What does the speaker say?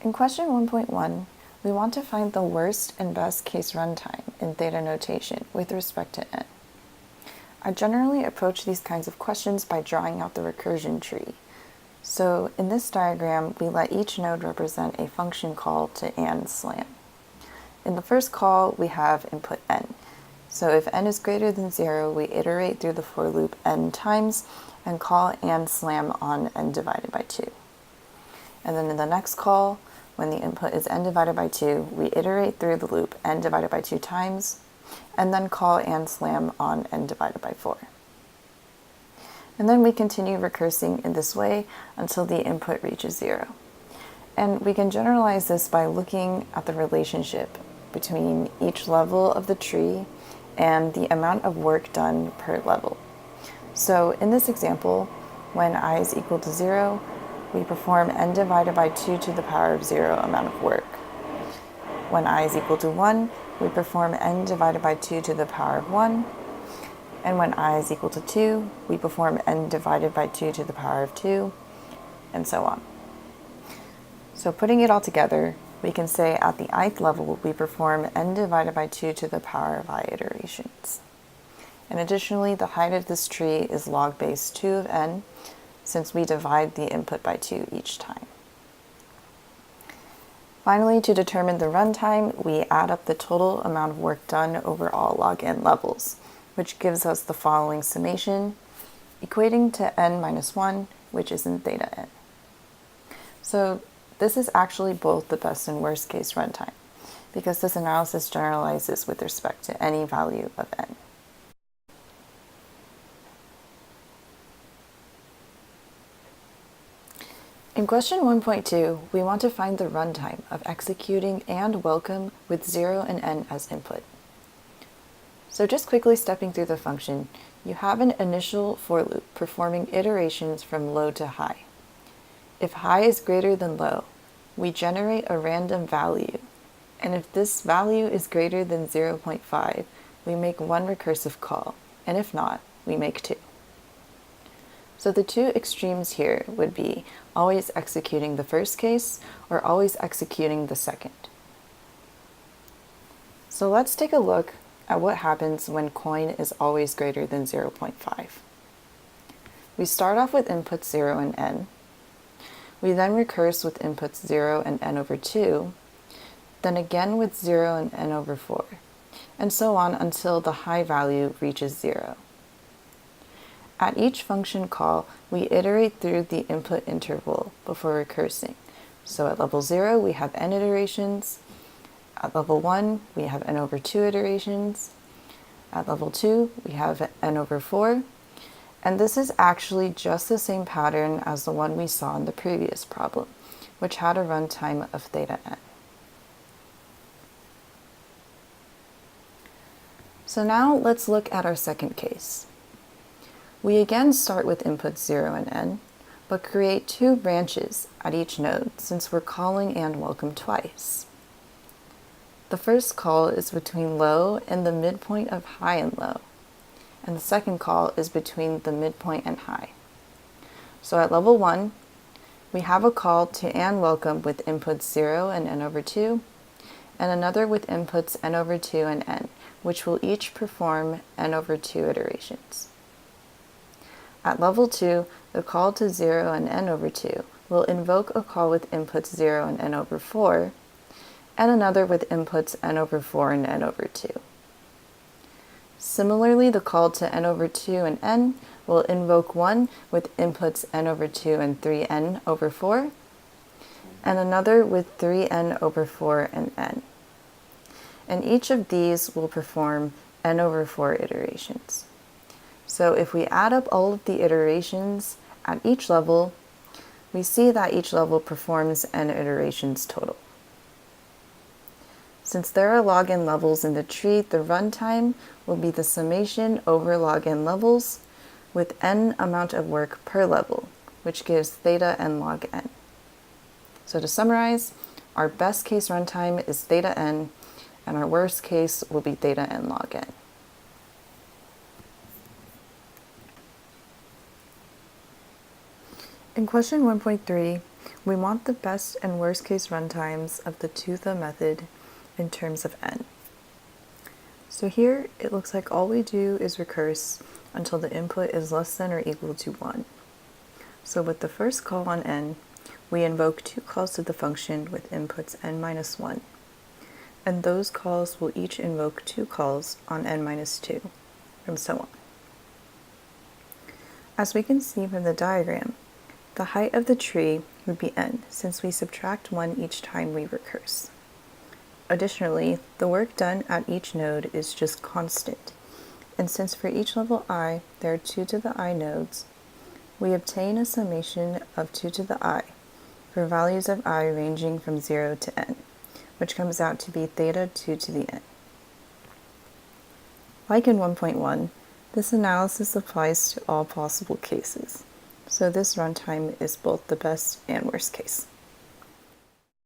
In question 1.1, we want to find the worst and best case runtime in theta notation with respect to n. I generally approach these kinds of questions by drawing out the recursion tree. So in this diagram, we let each node represent a function call to and slam. In the first call, we have input n. So if n is greater than 0, we iterate through the for loop n times and call and slam on n divided by 2. And then in the next call, when the input is n divided by 2, we iterate through the loop n divided by 2 times, and then call and slam on n divided by 4. And then we continue recursing in this way until the input reaches 0. And we can generalize this by looking at the relationship between each level of the tree and the amount of work done per level. So in this example, when I is equal to 0, we perform n divided by 2 to the power of 0 amount of work. When I is equal to 1, we perform n divided by 2 to the power of 1. And when I is equal to 2, we perform n divided by 2 to the power of 2, and so on. So putting it all together, we can say at the ith level, we perform n divided by 2 to the power of I iterations. And additionally, the height of this tree is log base 2 of n, since we divide the input by 2 each time. Finally, to determine the runtime, we add up the total amount of work done over all log n levels, which gives us the following summation, equating to n minus 1, which is in theta n. So this is actually both the best and worst case runtime, because this analysis generalizes with respect to any value of n. In question 1.2, we want to find the runtime of executing and welcome with 0 and n as input. So just quickly stepping through the function, you have an initial for loop performing iterations from low to high. If high is greater than low, we generate a random value, and if this value is greater than 0.5, we make one recursive call, and if not, we make two. So the two extremes here would be always executing the first case or always executing the second. So let's take a look at what happens when coin is always greater than 0.5. We start off with inputs 0 and n. We then recurse with inputs 0 and n over 2, then again with 0 and n over 4, and so on until the high value reaches 0. At each function call, we iterate through the input interval before recursing. So at level 0, we have n iterations. At level 1, we have n over 2 iterations. At level 2, we have n over 4. And this is actually just the same pattern as the one we saw in the previous problem, which had a runtime of theta n. So now let's look at our second case. We again start with inputs 0 and n, but create two branches at each node since we're calling and welcome twice. The first call is between low and the midpoint of high and low, and the second call is between the midpoint and high. So at level 1, we have a call to and welcome with inputs 0 and n over 2, and another with inputs n over 2 and n, which will each perform n over 2 iterations. At level 2, the call to 0 and n over 2 will invoke a call with inputs 0 and n over 4, and another with inputs n over 4 and n over 2. Similarly, the call to n over 2 and n will invoke one with inputs n over 2 and 3n over 4, and another with 3n over 4 and n. And each of these will perform n over 4 iterations. So if we add up all of the iterations at each level, we see that each level performs n iterations total. Since there are log n levels in the tree, the runtime will be the summation over log n levels with n amount of work per level, which gives theta n log n. So to summarize, our best case runtime is theta n, and our worst case will be theta n log n. In question 1.3, We want the best and worst case runtimes of the to-the method in terms of n. So here it looks like all we do is recurse until the input is less than or equal to 1. So with the first call on n, we invoke two calls to the function with inputs n minus 1. And those calls will each invoke two calls on n minus 2, and so on. As we can see from the diagram, the height of the tree would be n, since we subtract 1 each time we recurse. Additionally, the work done at each node is just constant, and since for each level I there are 2 to the I nodes, we obtain a summation of 2 to the I for values of I ranging from 0 to n, which comes out to be theta 2 to the n. Like in 1.1, this analysis applies to all possible cases, so this runtime is both the best and worst case.